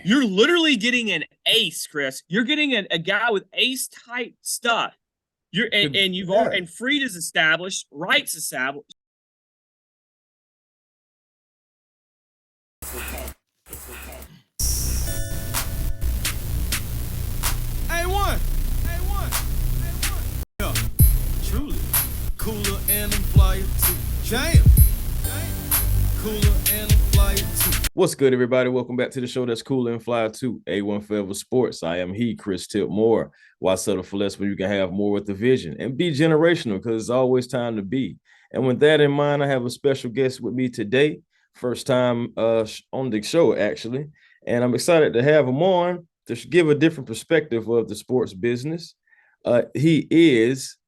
You're literally getting an ace, Chris. You're getting a guy with ace type stuff. You're and you've already Yeah. and Freed is established, Wright's established. A1, A1, A1. Yeah, truly. Cooler and I'm flyer too. Damn. Cooler and I'm flyer too. What's good, everybody? Welcome back to the show that's cool and fly too. A1 Forever Sports. I am Chris Tip Moore. Why settle for less when you can have more with the vision and be generational because it's always time to be. And with that in mind, I have a special guest with me today. First time on the show, actually. And I'm excited to have him on to give a different perspective of the sports business. He is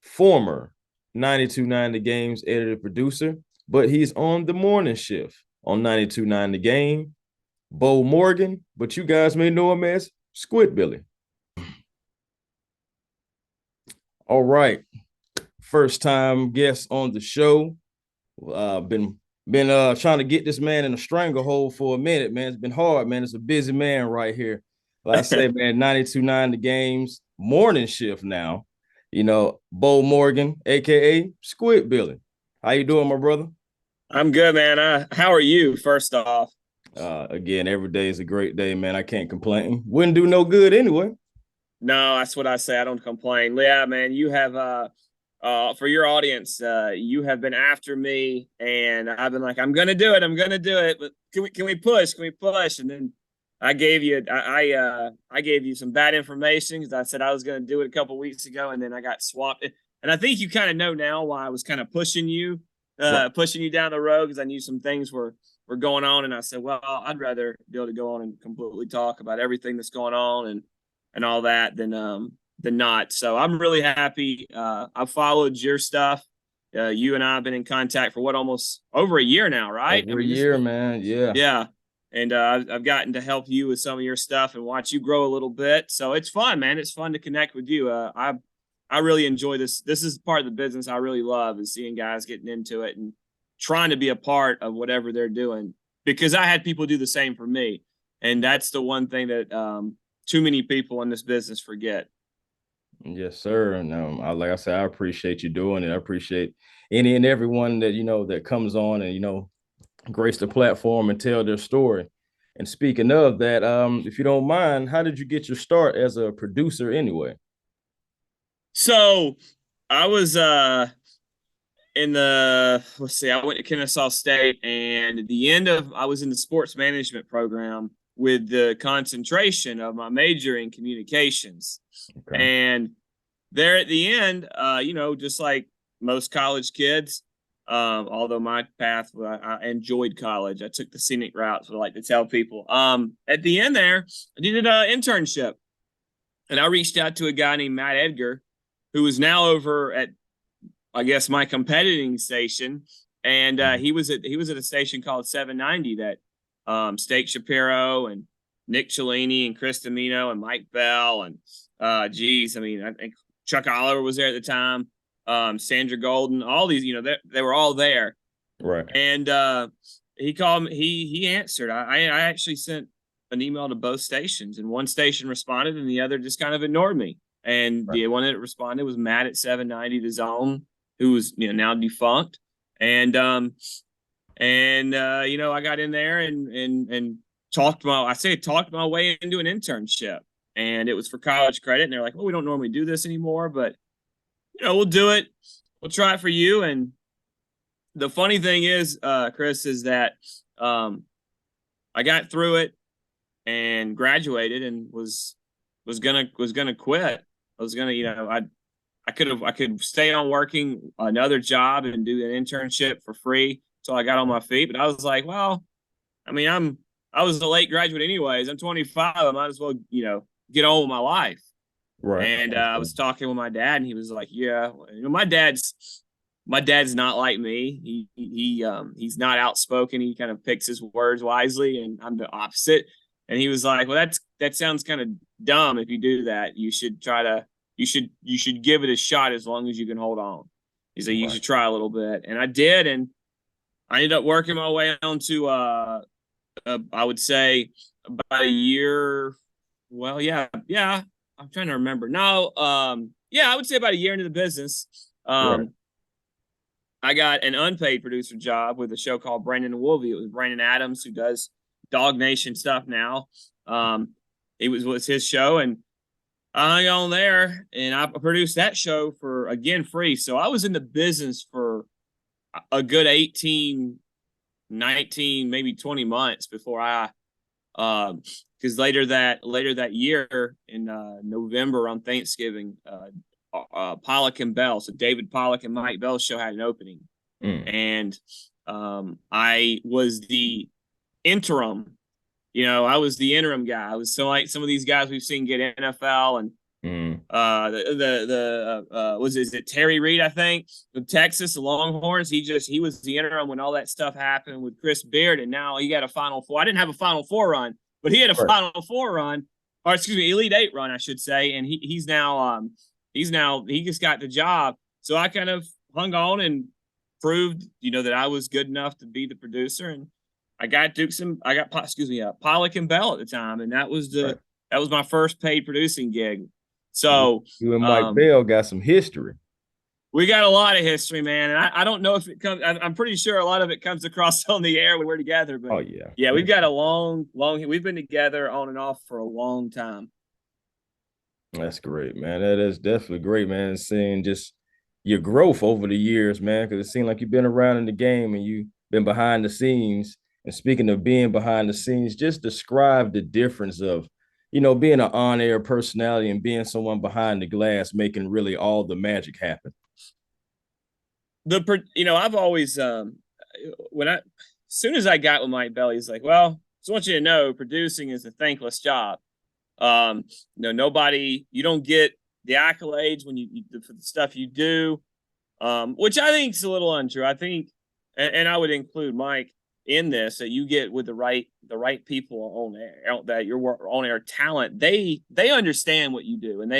former 92.9 The Game's editor producer, but he's on the morning shift on 92.9 The Game. Beau Morgan, but you guys may know him as Squidbilly. All right, first time guest on the show. Been trying to get this man in a stranglehold for a minute, man. It's been hard, man. It's a busy man right here. Like I say, man, 92.9 The Game's morning shift now. Beau Morgan, aka Squidbilly. How you doing, my brother? I'm good, man. How are you? First off, Again, every day is a great day, man. I can't complain. Wouldn't do no good anyway. no, that's what I say. I don't complain. Yeah, man. You have for your audience, you have been after me, and I've been like, I'm gonna do it. I'm gonna do it. But can we push? Can we push? And then I gave you some bad information because I said I was gonna do it a couple weeks ago, and then I got swamped. And I think you kind of know now why I was kind of pushing you down the road because I knew some things were going on, and I said, well, I'd rather be able to go on and completely talk about everything that's going on and all that than not. So I'm really happy. I've followed your stuff. You and I have been in contact for what, almost over a year now, right? Over a year, man. Yeah. Yeah. And I've gotten to help you with some of your stuff and watch you grow a little bit. So it's fun, man. It's fun to connect with you. I really enjoy this. This is part of the business I really love, is seeing guys getting into it and trying to be a part of whatever they're doing, because I had people do the same for me. And that's the one thing that too many people in this business forget. Yes, sir. And like I said, I appreciate you doing it. I appreciate any and everyone that that comes on and grace the platform and tell their story. And speaking of that, if you don't mind, how did you get your start as a producer anyway? So I was in the let's see, I went to Kennesaw State, and at the end of I was in the sports management program with the concentration of my major in communications. Okay. And there at the end, just like most college kids, although my path, I enjoyed college. I took the scenic route, so I like to tell people. At the end there, I did an internship, and I reached out to a guy named Matt Edgar, who is now over at, I guess, my competiting station. And he was at a station called 790 that Steak Shapiro and Nick Cellini and Chris Domino and Mike Bell and I think Chuck Oliver was there at the time, Sandra Golden, all these, they were all there. Right. And he called me, he answered. I actually sent an email to both stations, and one station responded and the other just kind of ignored me. And the one that responded was Matt at 790 The Zone, who was now defunct. And I got in there and talked my way into an internship, and it was for college credit. And they're like, well, we don't normally do this anymore, but we'll do it. We'll try it for you. And the funny thing is, Chris, is that I got through it and graduated and was gonna quit. I was gonna, I could stay on working another job and do an internship for free until I got on my feet. But I was like, well, I mean, I was a late graduate anyways. I'm 25. I might as well, get on with my life. Right. And I was talking with my dad, and he was like, yeah, my dad's not like me. He's not outspoken. He kind of picks his words wisely, and I'm the opposite. And he was like, well, that sounds kind of dumb. If you do that, you should give it a shot as long as you can hold on. He's like, you should try a little bit. And I did, and I ended up working my way onto I would say about a year. Well, yeah. I'm trying to remember. No, yeah, I would say about a year into the business. Right. I got an unpaid producer job with a show called Brandon and Wolvie. It was Brandon Adams who does Dog Nation stuff now. It was his show, and I hung on there, and I produced that show for, again, free. So I was in the business for a good 18, 19, maybe 20 months before I, because later that year in November on Thanksgiving, Pollock and Bell, so David Pollock and Mike Bell's show had an opening, and I was the interim. I was the interim guy. I was so like some of these guys we've seen get NFL, and is it Terry Reed, I think, with Texas, the Longhorns. He was the interim when all that stuff happened with Chris Beard, and now he got a Final Four. I didn't have a Final Four run, but he had a Final Four run, or excuse me, Elite Eight run, I should say, and he just got the job. So I kind of hung on and proved, that I was good enough to be the producer, and I got Pollock and Bell at the time, and that was my first paid producing gig. So you and Mike Bell got some history. We got a lot of history, man, and I don't know if it comes. I'm pretty sure a lot of it comes across on the air when we're together. But we've got a long. We've been together on and off for a long time. That's great, man. That is definitely great, man. Seeing just your growth over the years, man, because it seemed like you've been around in the game and you've been behind the scenes. And speaking of being behind the scenes, just describe the difference of, being an on-air personality and being someone behind the glass, making really all the magic happen. I've always, as soon as I got with Mike Bell, he's like, well, just want you to know, producing is a thankless job. Nobody, you don't get the accolades when for the stuff you do, which I think is a little untrue. I think, and I would include Mike in this, that you get with the right people on air, that your on air talent, they understand what you do, and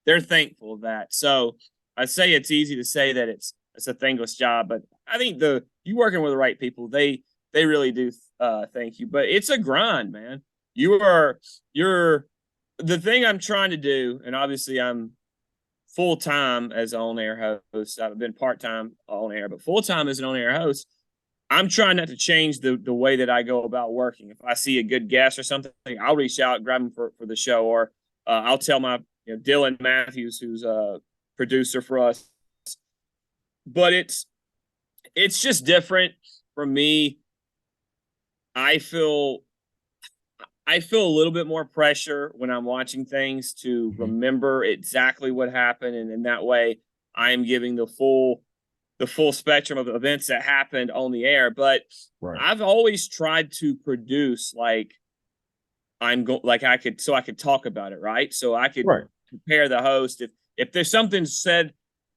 they're thankful of that. So I say it's easy to say that it's a thankless job, but I think you working with the right people, they really do thank you. But it's a grind, man. You're the thing I'm trying to do, and obviously I'm full-time as an on-air host. I've been part-time on air, but full-time as an on-air host, I'm trying not to change the way that I go about working. If I see a good guest or something, I'll reach out, grab them for the show, or I'll tell my Dylan Matthews, who's a producer for us. But it's just different for me. I feel a little bit more pressure when I'm watching things to remember exactly what happened, and in that way, I am giving the full spectrum of events that happened on the air. But I've always tried to produce like I could talk about it, right? So I could compare the host if there's something said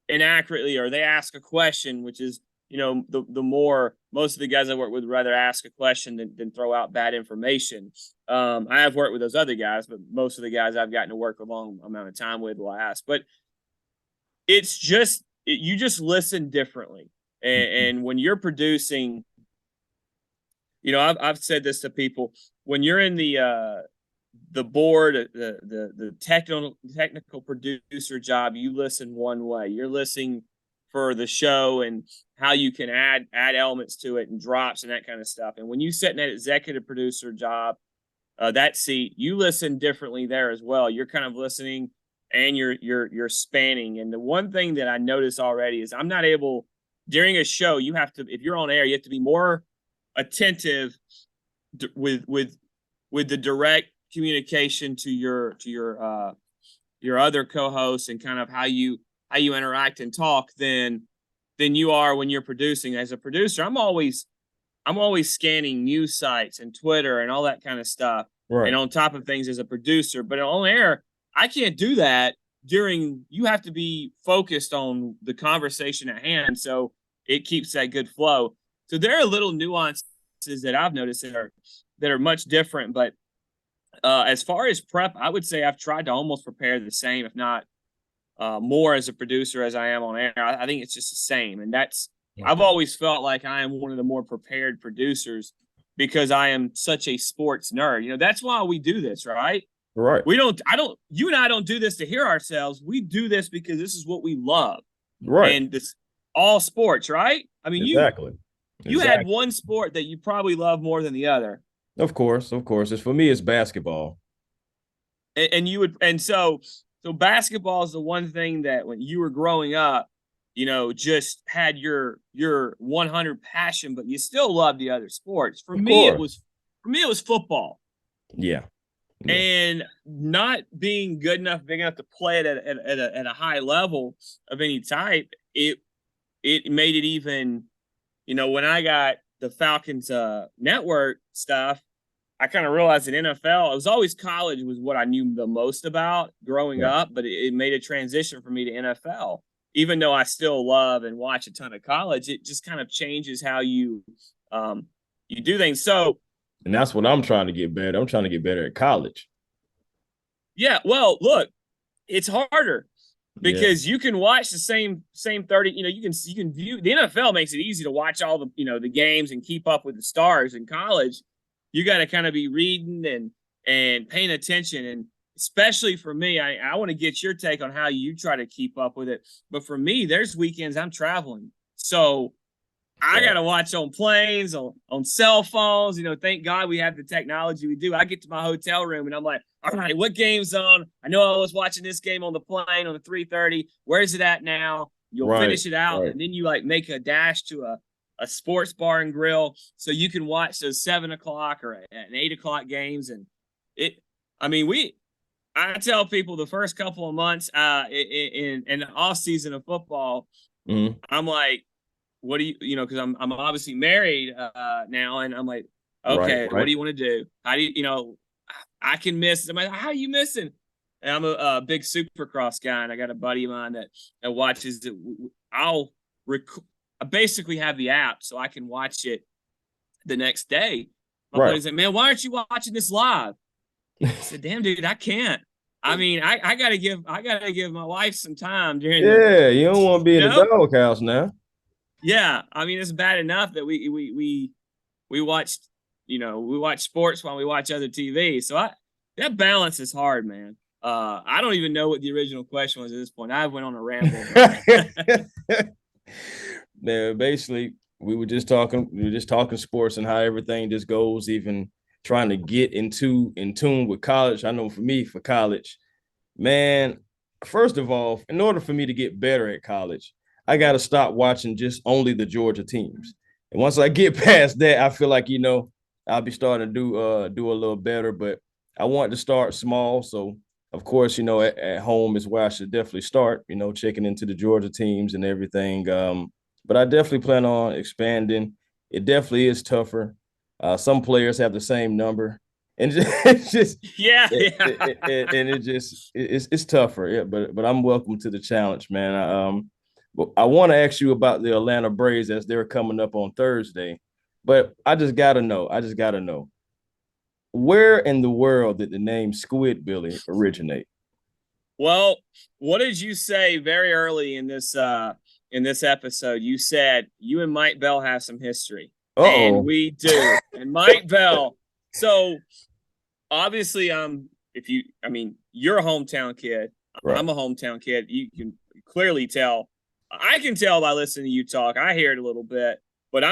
inaccurately, or they ask a question, which is the more most of the guys I work with rather ask a question than throw out bad information. I have worked with those other guys, but most of the guys I've gotten to work a long amount of time with will ask. But it's just you just listen differently, and when you're producing, I've said this to people, when you're in the board, the technical producer job, you listen one way. You're listening for the show and how you can add elements to it and drops and that kind of stuff. And when you sit in that executive producer job, that seat, you listen differently there as well. You're kind of listening, and you're spanning. And the one thing that I notice already is I'm not able, during a show, you have to, if you're on air, you have to be more attentive with the direct communication to your other co-hosts, and kind of how you interact and talk than you are when you're producing. As a producer, I'm always scanning news sites and Twitter and all that kind of stuff, and on top of things as a producer. But on air, I can't do that. You have to be focused on the conversation at hand, so it keeps that good flow. So there are little nuances that I've noticed that are much different. But as far as prep, I would say I've tried to almost prepare the same, if not more, as a producer as I am on air. I think it's just the same, and I've always felt like I am one of the more prepared producers, because I am such a sports nerd. You know, that's why we do this, right? Right. You and I don't do this to hear ourselves. We do this because this is what we love. Right. And this all sports, right? I mean, Exactly. you had one sport that you probably love more than the other. Of course. It's for me, it's basketball. So basketball is the one thing that when you were growing up, you know, just had your 100 passion, but you still loved the other sports. For me, it was football. Yeah. And not being good enough, big enough to play it at a high level of any type, it made it even, you know, when I got the Falcons network stuff, I kind of realized that NFL, it was always college was what I knew the most about growing up, but it made a transition for me to NFL. Even though I still love and watch a ton of college, it just kind of changes how you do things. So, and that's what I'm trying to get better. I'm trying to get better at college. Yeah, well, look, it's harder because you can watch the same 30, you know, you can view the NFL makes it easy to watch all the, you know, the games and keep up with the stars. In college, you got to kind of be reading and paying attention. And especially for me, I want to get your take on how you try to keep up with it. But for me, there's weekends I'm traveling. So I got to watch on planes, on cell phones. You know, thank God we have the technology we do. I get to my hotel room and I'm like, all right, what game's on? I know I was watching this game on the plane on the 3:30. Where's it at now? You'll finish it out. And then you like make a dash to a sports bar and grill so you can watch those 7 o'clock or an 8 o'clock games. And I tell people the first couple of months in the off season of football, I'm like, what do you know, because I'm obviously married now, and I'm like, okay, what do you want to do? How do you know, I can miss. I'm like, how are you missing? And I'm a big Supercross guy, and I got a buddy of mine that watches it. I basically have the app so I can watch it the next day. My buddy's like, man, why aren't you watching this live? I said, damn, dude, I can't. I mean, I gotta give my wife some time during. You don't want to be in the doghouse now. Yeah, I mean, it's bad enough that we watched, you know, we watch sports while we watch other TV. So that balance is hard, man. I don't even know what the original question was at this point. I went on a ramble. Man, basically, we were just talking sports and how everything just goes, even trying to get in tune with college. I know for me, for college, man, first of all, in order for me to get better at college, I got to stop watching just only the Georgia teams. And once I get past that, I feel like, you know, I'll be starting to do a little better, but I want to start small. So, of course, you know, at home is where I should definitely start, you know, checking into the Georgia teams and everything. But I definitely plan on expanding. It definitely is tougher. Some players have the same number. And it's tougher. Yeah, but I'm welcome to the challenge, man. But I want to ask you about the Atlanta Braves as they're coming up on Thursday. But I just gotta know, where in the world did the name Squidbilly originate? Well, what did you say very early in this episode? You said you and Mike Bell have some history. And we do. And Mike Bell. So obviously, you're a hometown kid. Right. I'm a hometown kid. You can clearly tell. I can tell by listening to you talk. I hear it a little bit, but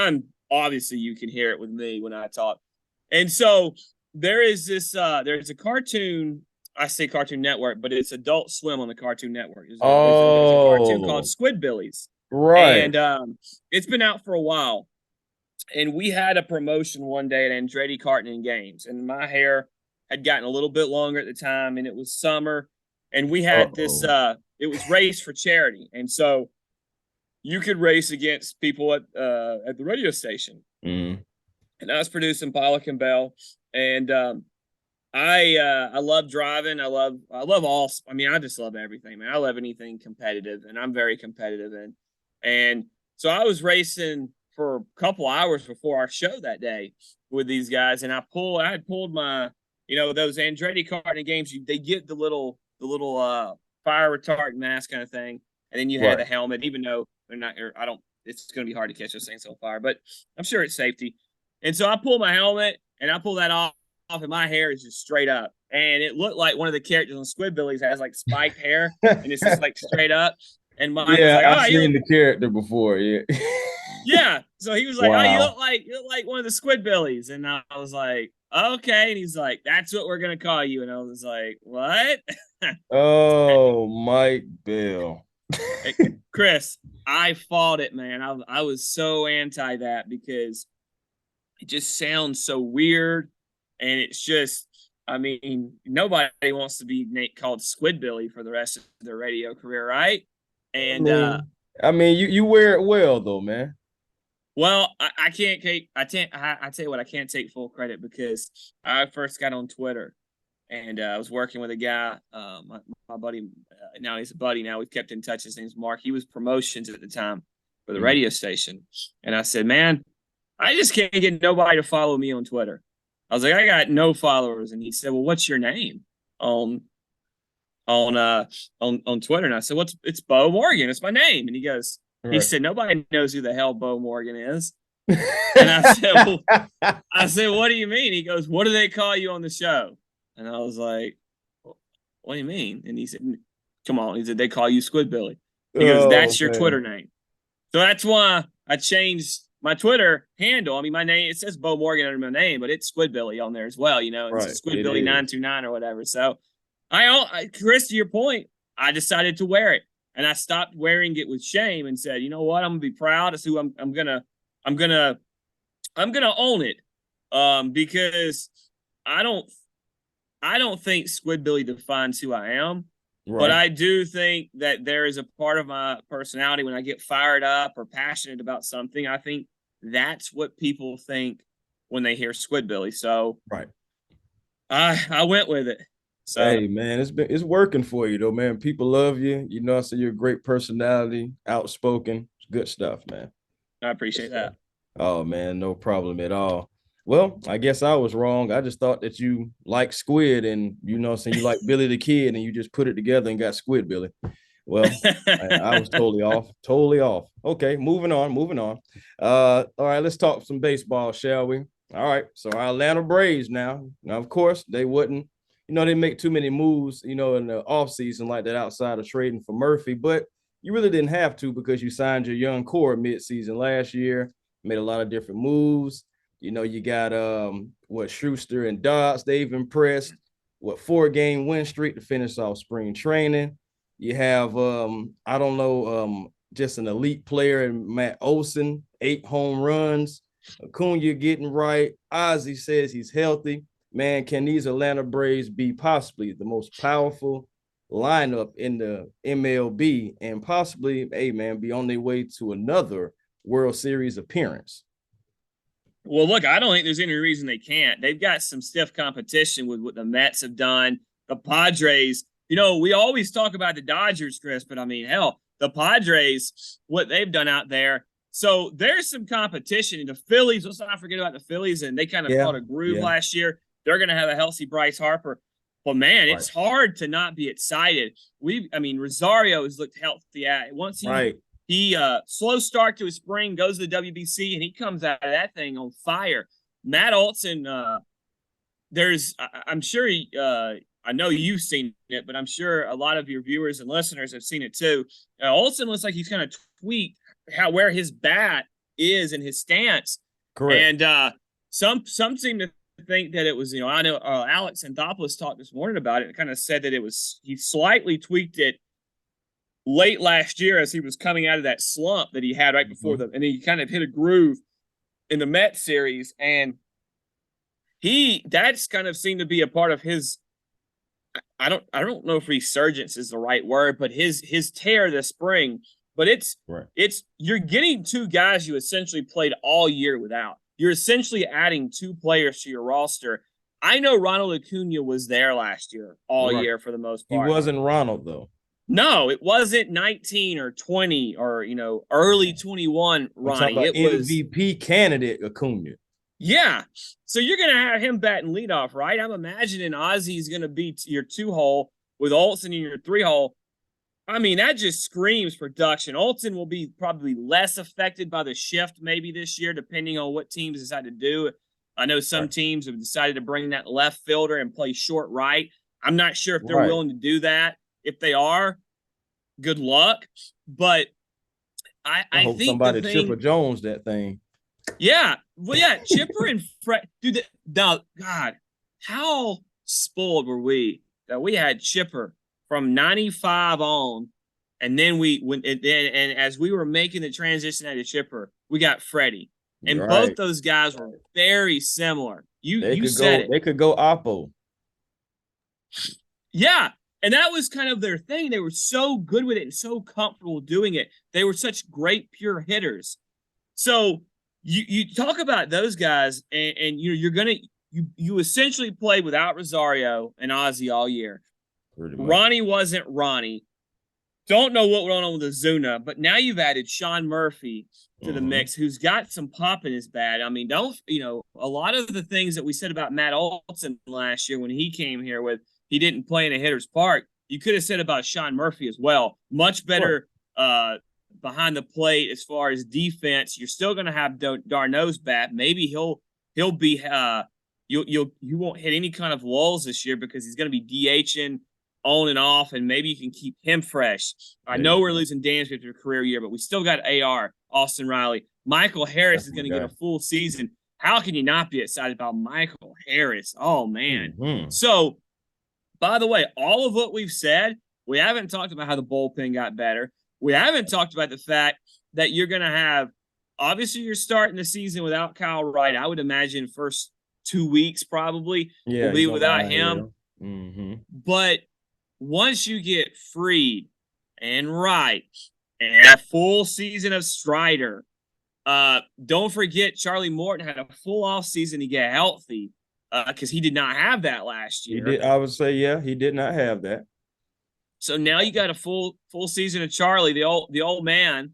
obviously you can hear it with me when I talk. And so there is this, there's a cartoon, I say Cartoon Network, but it's Adult Swim on the Cartoon Network. There's a cartoon called Squidbillies. Right. And it's been out for a while. And we had a promotion one day at Andretti Karting and Games, and my hair had gotten a little bit longer at the time, and it was summer, and we had this, it was race for charity. And so you could race against people at the radio station. And I was producing Pollock and Bell, and I love driving. I love all. I mean, I just love everything, man. I love anything competitive, and I'm very competitive. And so I was racing for a couple hours before our show that day with these guys, and I had pulled my, you know, those Andretti Karting games. They get the little fire retardant mask kind of thing, and then you have the helmet, even though they're not. It's going to be hard to catch those things on fire, but I'm sure it's safety. And so I pull my helmet and I pull that off, and my hair is just straight up. And it looked like one of the characters on Squidbillies has like spiked hair, and it's just like straight up. And Mike was Yeah, like, I've "Oh, seen the character before. Yeah. yeah." So he was like, "Oh, Wow. you look like one of the Squidbillies." And I was like, "Okay." And he's like, "That's what we're gonna call you." And I was like, "What?" Oh, Mike Bell. Chris, I fought it, man. I was so anti that because it just sounds so weird, and it's just, I mean, nobody wants to be called Squidbilly for the rest of their radio career, right? And I mean, you wear it well though, man. well, I can't take, I tell you what, I can't take full credit because I first got on Twitter, and I was working with a guy, my buddy. Now he's a buddy. Now we've kept in touch. His name's Mark. He was promotions at the time for the radio station, and I said, "Man, I just can't get nobody to follow me on Twitter." I was like, "I got no followers," and he said, "Well, what's your name on on Twitter?" And I said, It's Beau Morgan. It's my name." And he said, "Nobody knows who the hell Beau Morgan is." And I said, "What do you mean?" He goes, "What do they call you on the show?" And I was like, "What do you mean?" And he said, "Come on." He said, "They call you Squidbilly." He goes, "That's your Twitter name." So that's why I changed my Twitter handle. I mean, my name, it says Beau Morgan under my name, but it's Squidbilly on there as well. It's Squidbilly 929 or whatever. So Chris, to your point, I decided to wear it, and I stopped wearing it with shame and said, "You know what? I'm gonna be proud. It's who I'm gonna own it." Because I don't think Squidbilly defines who I am. Right. But I do think that there is a part of my personality when I get fired up or passionate about something. I think that's what people think when they hear Squidbilly. So right, I went with it. So hey man, it's working for you though, man. People love you. I say you're a great personality, outspoken. It's good stuff, man. I appreciate that. Oh man, no problem at all. Well, I guess I was wrong. I just thought that you like Squid and you like Billy the Kid and you just put it together and got Squidbilly. Well, I was totally off. Totally off. Okay, moving on. All right, let's talk some baseball, shall we? All right, so our Atlanta Braves now. Now, of course, they wouldn't, they make too many moves, in the offseason like that outside of trading for Murphy, but you really didn't have to because you signed your young core midseason last year, made a lot of different moves. You got Schuster and Dodds, they've impressed. 4-game win streak to finish off spring training. You have just an elite player in Matt Olson, 8 home runs. Acuna getting right. Ozzie says he's healthy. Man, can these Atlanta Braves be possibly the most powerful lineup in the MLB and possibly, be on their way to another World Series appearance? Well, look, I don't think there's any reason they can't. They've got some stiff competition with what the Mets have done. The Padres, we always talk about the Dodgers, Chris, but I mean, hell, the Padres, what they've done out there. So there's some competition. The Phillies, let's not forget about the Phillies, and they kind of caught a groove last year. They're going to have a healthy Bryce Harper. But, man, it's hard to not be excited. Rosario has looked healthy. Once he slow start to his spring, goes to the WBC, and he comes out of that thing on fire. Matt Olson, I'm sure I know you've seen it, but I'm sure a lot of your viewers and listeners have seen it too. Olson looks like he's kind of tweaked where his bat is and his stance. Correct. And some seem to think that it was, I know Alex Anthopoulos talked this morning about it and kind of said that he slightly tweaked it late last year as he was coming out of that slump that he had right before and he kind of hit a groove in the Mets series, and that's kind of seemed to be a part of his, I don't know if resurgence is the right word, but his tear this spring. But it's you're getting 2 guys you essentially played all year without. You're essentially adding 2 players to your roster. I know Ronald Acuna was there last year all year for the most part. He wasn't Ronald though. No, it wasn't 19 or 20 or, early 21, Ronnie. It was MVP candidate Acuna. Yeah. So you're going to have him batting leadoff, right? I'm imagining Ozzie's going to be your 2-hole with Olson in your 3-hole. I mean, that just screams production. Olsen will be probably less affected by the shift maybe this year, depending on what teams decide to do. I know some teams have decided to bring that left fielder and play short right. I'm not sure if they're willing to do that. If they are, good luck. But I hope think somebody Chipper Jones that thing. Yeah. Well, yeah, Chipper and Fred. Dude, now, God, how spoiled were we that we had Chipper from 95 on, and then and as we were making the transition out of Chipper, we got Freddie. And both those guys were very similar. You said it. They could go Oppo. Yeah. And that was kind of their thing. They were so good with it and so comfortable doing it. They were such great pure hitters. So you talk about those guys, and you're gonna you essentially played without Rosario and Ozzie all year. Ronnie wasn't Ronnie. Don't know what went on with Ozuna, but now you've added Sean Murphy to the mix, who's got some pop in his bat. I mean, a lot of the things that we said about Matt Olson last year when he came here with he didn't play in a hitter's park, you could have said about Sean Murphy as well. Much better behind the plate as far as defense. You're still going to have Darno's bat. Maybe he'll be you won't hit any kind of lulls this year because he's going to be DHing on and off, and maybe you can keep him fresh. I know we're losing Dansby after a career year, but we still got AR, Austin Riley. Michael Harris is going to get a full season. How can you not be excited about Michael Harris? Oh, man. So, by the way, all of what we've said, we haven't talked about how the bullpen got better. We haven't talked about the fact that you're going to have, obviously, you're starting the season without Kyle Wright. I would imagine first 2 weeks probably will be without him. But once you get Fried and Wright and a full season of Strider, don't forget Charlie Morton had a full off season to get healthy because he did not have that last year. I would say, he did not have that. So now you got a full season of Charlie, the old man,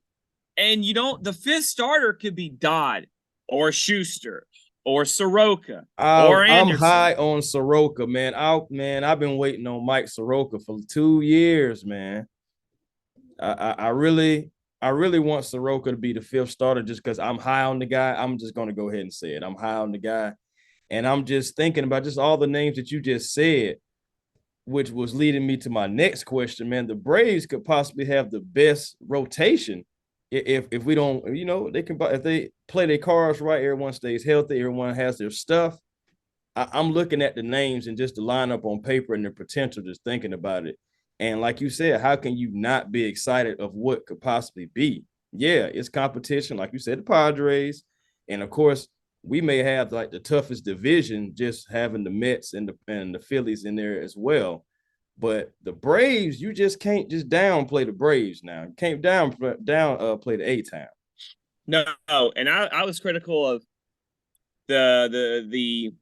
and the fifth starter could be Dodd or Schuster or Soroka or Anderson. I'm high on Soroka, man. I've been waiting on Mike Soroka for 2 years, man. I really want Soroka to be the fifth starter just because I'm high on the guy. I'm just going to go ahead and say it. I'm high on the guy. And I'm just thinking about just all the names that you just said, which was leading me to my next question, man. The Braves could possibly have the best rotation if we don't, they can, if they play their cards right, everyone stays healthy, everyone has their stuff. I'm looking at the names and just the lineup on paper and the potential, just thinking about it. And like you said, how can you not be excited of what could possibly be? Yeah, it's competition, like you said, the Padres, and of course, we may have like the toughest division, just having the Mets and the Phillies in there as well. But the Braves, you just can't just downplay the Braves now. You can't play the A-Town. No, and I was critical of the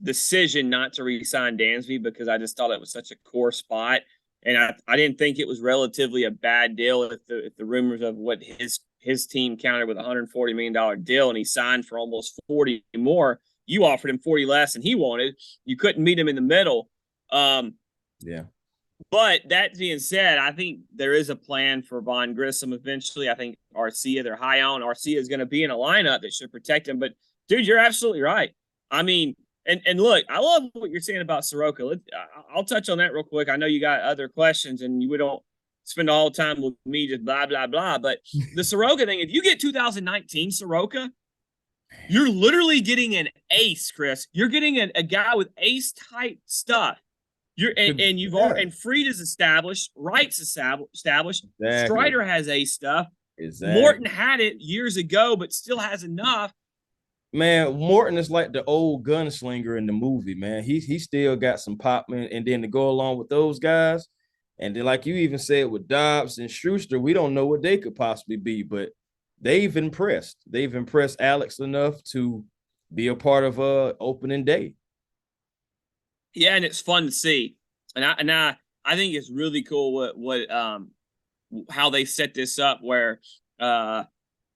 decision not to re-sign Dansby because I just thought it was such a core spot. And I didn't think it was relatively a bad deal if the rumors of what his team countered with a $140 million deal and he signed for almost 40 more. You offered him 40 less than he wanted. You couldn't meet him in the middle. Yeah. But that being said, I think there is a plan for Von Grissom eventually. I think Arcia, they're high on. Arcia is going to be in a lineup that should protect him. But, dude, you're absolutely right. I mean, and look, I love what you're saying about Soroka. I'll touch on that real quick. I know you got other questions, and we don't spend all the time with me just blah, blah, blah. But the Soroka thing, if you get 2019 Soroka, you're literally getting an ace, Chris. You're getting a guy with ace-type stuff. And Fried is established, Wright's established. Exactly. Strider has ace stuff. Exactly. Morton had it years ago, but still has enough. Man, Morton is like the old gunslinger in the movie, man. He still got some pop, man. And then to go along with those guys, and then like you even said with Dobbs and Schuster, we don't know what they could possibly be, but they've impressed. They've impressed Alex enough to be a part of opening day. Yeah, and it's fun to see, and I think it's really cool what how they set this up. Where I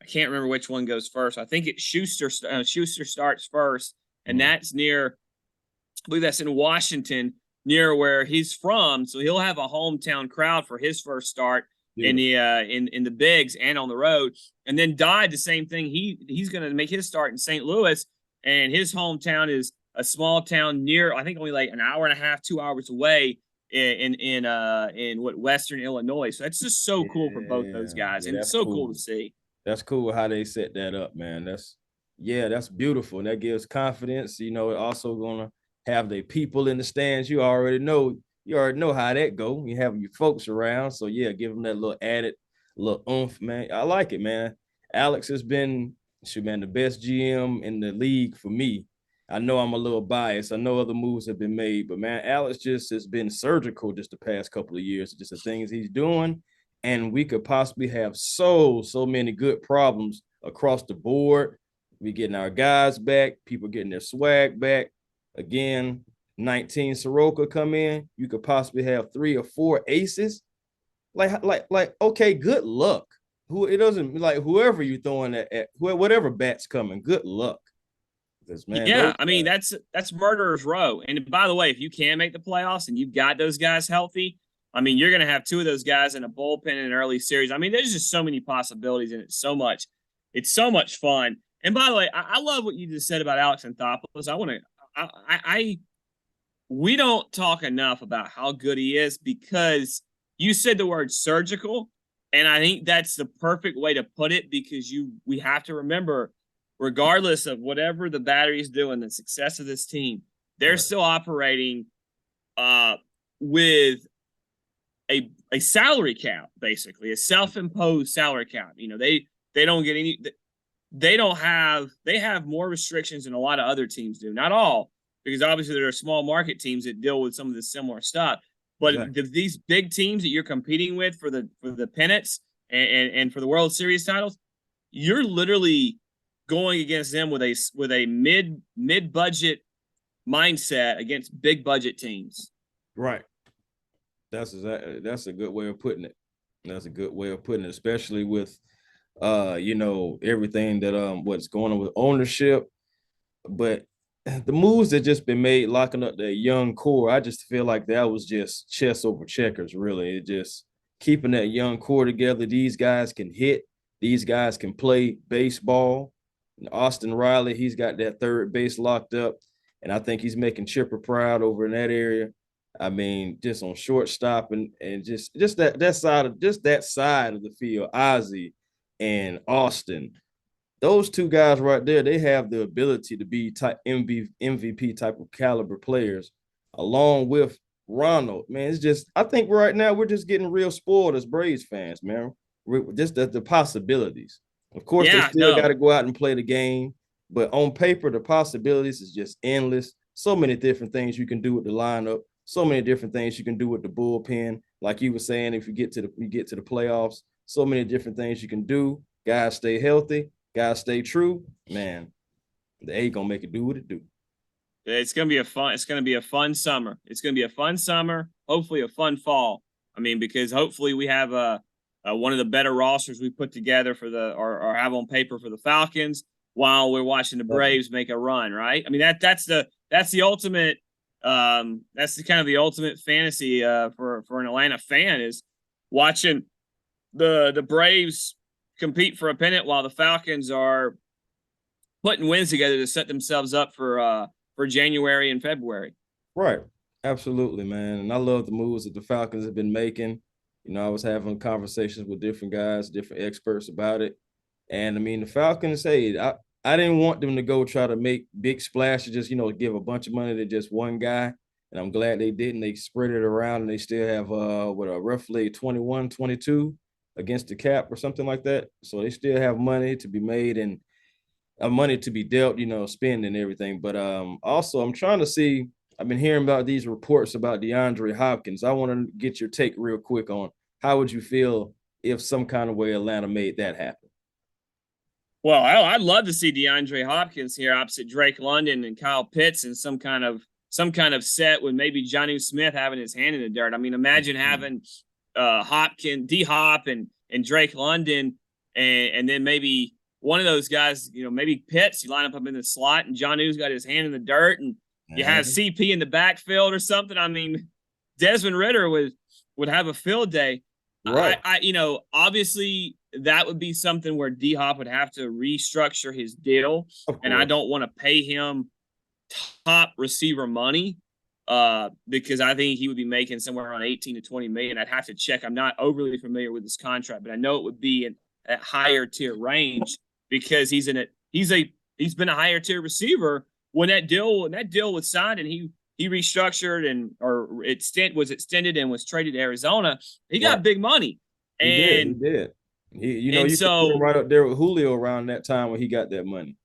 can't remember which one goes first. I think it's Schuster. Schuster starts first, and that's near. I believe that's in Washington, near where he's from, so he'll have a hometown crowd for his first start in the in the bigs and on the road. And then Dodd, the same thing. He's going to make his start in St. Louis, and his hometown is a small town near, I think, only like an hour and a half, 2 hours away in what, Western Illinois. So that's just so cool for both those guys, and it's so cool to see. That's cool how they set that up, man. That's beautiful. And that gives confidence. You know, also gonna have the people in the stands. You already know how that go. You have your folks around. So yeah, give them that little added little oomph, man. I like it, man. Alex has been, man, the best GM in the league for me. I know I'm a little biased. I know other moves have been made, but man, Alex just has been surgical just the past couple of years, just the things he's doing. And we could possibly have so many good problems across the board. We getting our guys back, people getting their swag back. Again, 19 Soroka come in. You could possibly have 3 or 4 aces. Like, okay, good luck. It doesn't, like, whoever you're throwing at whatever bat's coming, good luck. Man, yeah, I mean, that's murderer's row. And by the way, if you can make the playoffs and you've got those guys healthy, I mean, you're going to have 2 of those guys in a bullpen in an early series. I mean, there's just so many possibilities, and it's so much fun. And by the way, I love what you just said about Alex Anthopoulos. We don't talk enough about how good he is, because you said the word surgical, and I think that's the perfect way to put it, because we have to remember, regardless of whatever the battery's doing, the success of this team, they're still operating with a salary cap, basically a self-imposed salary cap. You know, they don't get any. They have more restrictions than a lot of other teams do. Not all, because obviously there are small market teams that deal with some of this similar stuff. But these big teams that you're competing with for the pennants and for the World Series titles, you're literally going against them with a mid budget mindset against big budget teams. Right. That's a good way of putting it. That's a good way of putting it, especially with everything that what's going on with ownership. But the moves that just been made, locking up that young core, I just feel like that was just chess over checkers, really. It just keeping that young core together. These guys can hit. These guys can play baseball. And Austin Riley, he's got that third base locked up, and I think he's making Chipper proud over in that area. I mean, just on shortstop and just that side of the field, Ozzie and Austin. Those 2 guys right there, they have the ability to be type MVP type of caliber players, along with Ronald. Man, it's just, I think right now we're just getting real spoiled as Braves fans, man. Just the possibilities. Of course, they still got to go out and play the game, but on paper, the possibilities is just endless. So many different things you can do with the lineup. So many different things you can do with the bullpen. Like you were saying, if you get to the playoffs, so many different things you can do. Guys stay healthy. Guys stay true. Man, the A gonna make it do what it do. It's gonna be a fun summer. It's gonna be a fun summer. Hopefully, a fun fall. I mean, because hopefully we have one of the better rosters we put together for or have on paper for the Falcons, while we're watching the Braves make a run. Right? I mean, that's the ultimate. That's the ultimate fantasy for an Atlanta fan, is watching the Braves compete for a pennant while the Falcons are putting wins together to set themselves up for January and February. Right. Absolutely, man. And I love the moves that the Falcons have been making. You know, I was having conversations with different guys, different experts about it. And I mean, the Falcons, hey, I didn't want them to go try to make big splashes, just, give a bunch of money to just one guy. And I'm glad they didn't. They spread it around, and they still have roughly 21, 22 against the cap or something like that. So they still have money to be made and money to be dealt, spend and everything. But also I'm trying to see, I've been hearing about these reports about DeAndre Hopkins. I want to get your take real quick on how would you feel if some kind of way Atlanta made that happen? Well, I'd love to see DeAndre Hopkins here opposite Drake London and Kyle Pitts in some kind of set with maybe Jonnu Smith having his hand in the dirt. I mean, imagine having Hopkins, D-Hop and Drake London, and then maybe one of those guys, maybe Pitts, you line up in the slot, and Jonnu's got his hand in the dirt, and you have CP in the backfield or something. I mean, Desmond Ridder would have a field day. Right. I obviously that would be something where D-Hop would have to restructure his deal, and I don't want to pay him top receiver money because I think he would be making somewhere around 18 to 20 million. I'd have to check. I'm not overly familiar with his contract, but I know it would be in a higher tier range because he's been a higher tier receiver when that deal was signed and he restructured was extended and was traded to Arizona. He got big money. He did. You could put him right up there with Julio around that time when he got that money.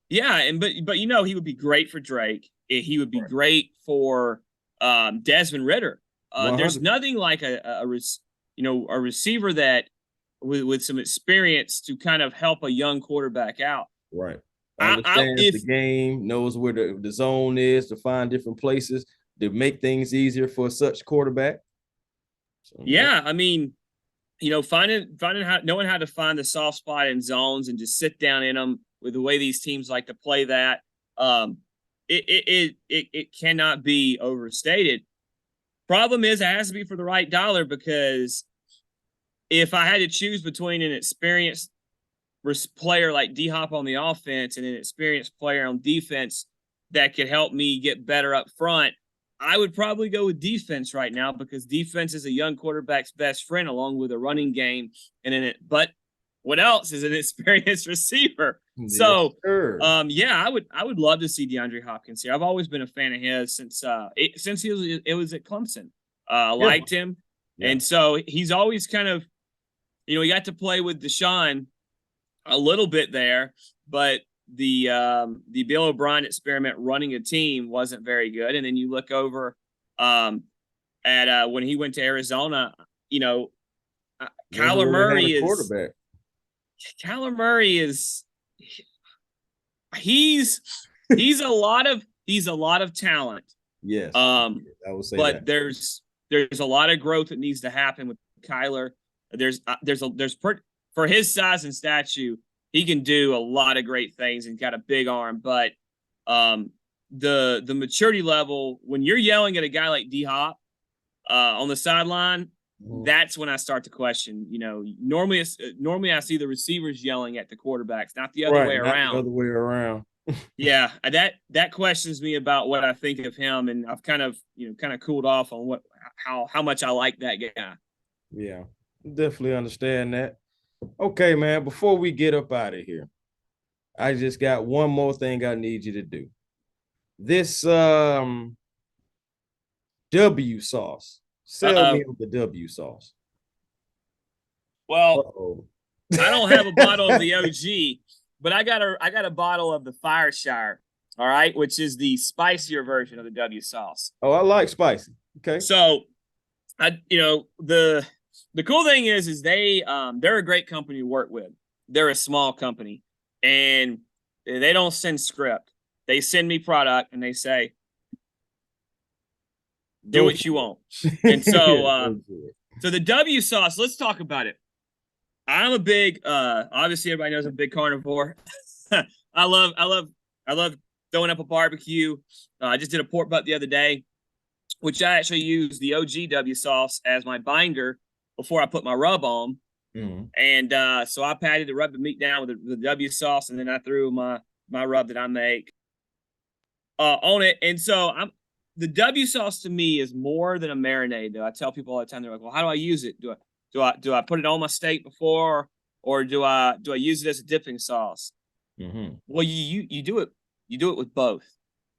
Yeah, but he would be great for Drake. He would be great for Desmond Ridder. There's nothing like a receiver that with some experience to kind of help a young quarterback out. Right. Understands the game, knows where the zone is to find different places to make things easier for such quarterback. So, yeah, I mean, knowing how to find the soft spot in zones and just sit down in them with the way these teams like to play that, it cannot be overstated. Problem is, it has to be for the right dollar because if I had to choose between an experienced player like D-Hop on the offense and an experienced player on defense that could help me get better up front, I would probably go with defense right now because defense is a young quarterback's best friend along with a running game. But what else is an experienced receiver? Yes, so, I would love to see DeAndre Hopkins here. I've always been a fan of his since it was at Clemson. Liked him. Yeah. And so he's always kind of, he got to play with Deshaun a little bit there, but the Bill O'Brien experiment running a team wasn't very good. And then you look over at when he went to Arizona, Kyler Murray is quarterback. Kyler Murray is he's a lot of talent. Yes, I would say but there's a lot of growth that needs to happen with Kyler. For his size and stature, he can do a lot of great things and got a big arm. But the maturity level, when you're yelling at a guy like D-Hop on the sideline, that's when I start to question. Normally I see the receivers yelling at the quarterbacks, not the other way around. The other way around. Yeah, that questions me about what I think of him, and I've kind of cooled off on how much I like that guy. Yeah, definitely understand that. Okay, man, before we get up out of here, I just got one more thing I need you to do. This W sauce. Sell me the W sauce. Well, I don't have a bottle of the OG, but I got a bottle of the Fireshire, all right, which is the spicier version of the W sauce. Oh, I like spicy. Okay. So the cool thing is they're a great company to work with. They're a small company, and they don't send script. They send me product, and they say, do what you want. And so, so the W sauce, let's talk about it. I'm a big, obviously everybody knows I'm a big carnivore. I love throwing up a barbecue. I just did a pork butt the other day, which I actually used the OG W sauce as my binder before I put my rub on. Mm-hmm. And so I patted the rub the meat down with the W sauce, and then I threw my rub that I make on it. And so the W sauce to me is more than a marinade, though. I tell people all the time, they're like, well, how do I use it? Do I put it on my steak before, or do I use it as a dipping sauce? Mm-hmm. Well, you do it with both.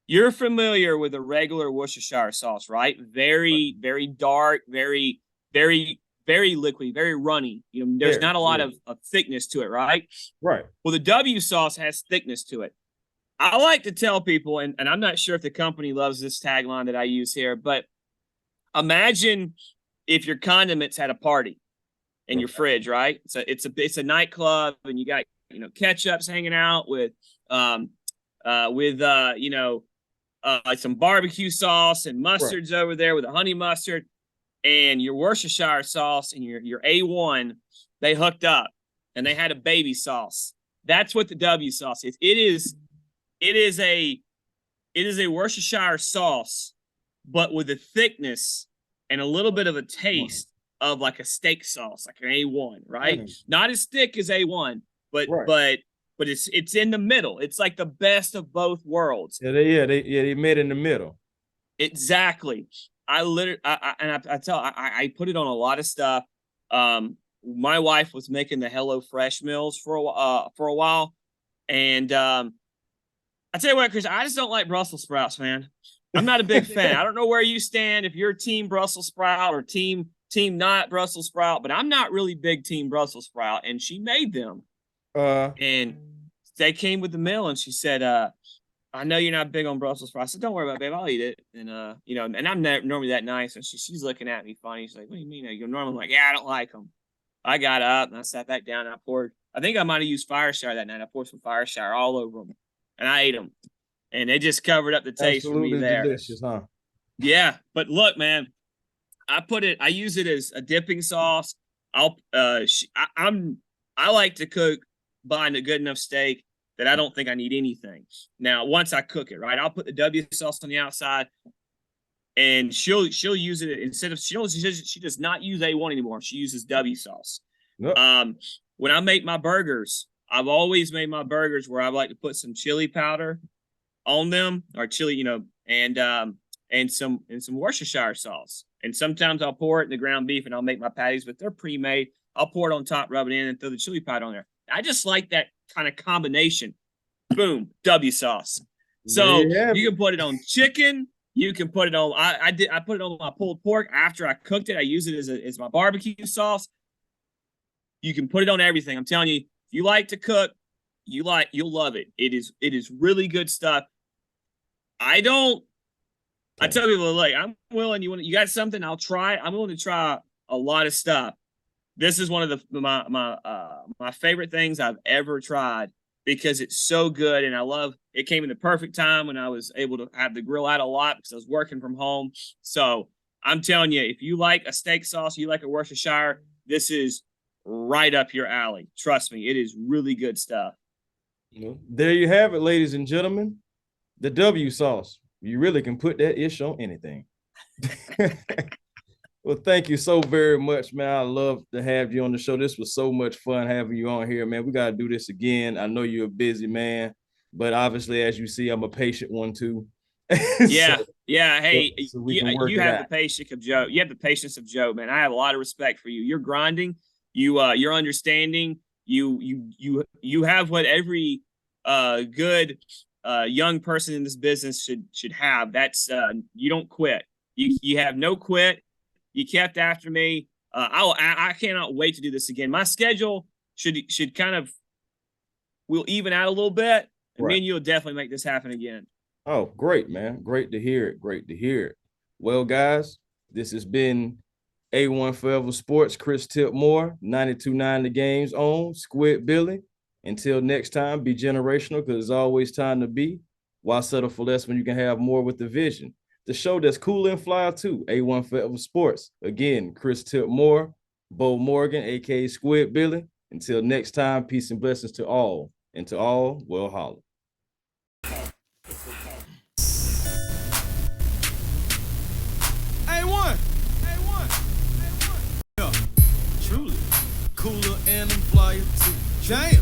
You're familiar with a regular Worcestershire sauce, right? Very, very dark, very, very, very liquidy, very runny. There's not a lot of thickness to it, right? Right. Well, the W sauce has thickness to it. I like to tell people, and I'm not sure if the company loves this tagline that I use here, but imagine if your condiments had a party in your fridge, right? So it's a nightclub, and you got ketchups hanging out with some barbecue sauce and mustards over there with a honey mustard, and your Worcestershire sauce and your A1, they hooked up and they had a baby sauce. That's what the W sauce is. It is It is a Worcestershire sauce, but with a thickness and a little bit of a taste of like a steak sauce, like an A1, right? Not as thick as A1, but it's in the middle. It's like the best of both worlds. They met in the middle. Exactly. I put it on a lot of stuff. My wife was making the Hello Fresh meals for a while, and I tell you what, Chris, I just don't like Brussels sprouts, man. I'm not a big fan. I don't know where you stand, if you're team Brussels sprout or team not Brussels sprout, but I'm not really big team Brussels sprout. And she made them, and they came with the meal, and she said, I know you're not big on Brussels sprouts. I said, don't worry about it, babe. I'll eat it. And, and I'm not normally that nice. And she's looking at me funny. She's like, what do you mean? I go, normally I'm like, yeah, I don't like them. I got up and I sat back down and I think I might have used fire shower that night. I poured some fire shower all over them and I ate them. And it just covered up the taste for me there. Delicious, huh? Yeah. But look, man, I use it as a dipping sauce. I like to cook buying a good enough steak that I don't think I need anything. Now, once I cook it, right, I'll put the W sauce on the outside, and she'll use it instead of she does not use A1 anymore. She uses W sauce. Yep. When I make my burgers, I've always made my burgers where I like to put some chili powder on them, or chili, and some Worcestershire sauce. And sometimes I'll pour it in the ground beef, and I'll make my patties, but they're pre-made. I'll pour it on top, rub it in, and throw the chili powder on there. I just like that kind of combination. Boom, W sauce. So you can put it on chicken. You can put it on. I put it on my pulled pork after I cooked it. I use it as my barbecue sauce. You can put it on everything. I'm telling you, if you like to cook, you'll love it. It is really good stuff. I tell people, like, I'm willing. You got something? I'll try it. I'm willing to try a lot of stuff. This is one of my favorite things I've ever tried because it's so good, and I love it. Came in the perfect time when I was able to have the grill out a lot because I was working from home. So I'm telling you, if you like a steak sauce, you like a Worcestershire, this is right up your alley. Trust me, it is really good stuff. There you have it, ladies and gentlemen. The W sauce. You really can put that ish on anything. Well, thank you so very much, man. I love to have you on the show. This was so much fun having you on here, man. We got to do this again. I know you're a busy man, but obviously, as you see, I'm a patient one too. Yeah. Hey, you have the patience of Joe. You have the patience of Joe, man. I have a lot of respect for you. You're grinding. You're understanding. You have what every good young person in this business should have. That's you don't quit. You have no quit. You kept after me. I cannot wait to do this again. My schedule should kind of we'll even out a little bit, and me and you will definitely make this happen again. Oh, great, man. Great to hear it. Great to hear it. Well, guys, this has been A1 Forever Sports. Chris Tipmore, 92.9 The Game's own Squidbilly. Until next time, be generational because it's always time to be. Why settle for less when you can have more with the vision? The show that's cool and fly too, A1 Forever Sports. Again, Chris Tipmore, Beau Morgan, a.k.a. Squidbilly. Until next time, peace and blessings to all. And to all, well holler. A1. Yeah, truly. Cooler and I'm flyer too. Jam.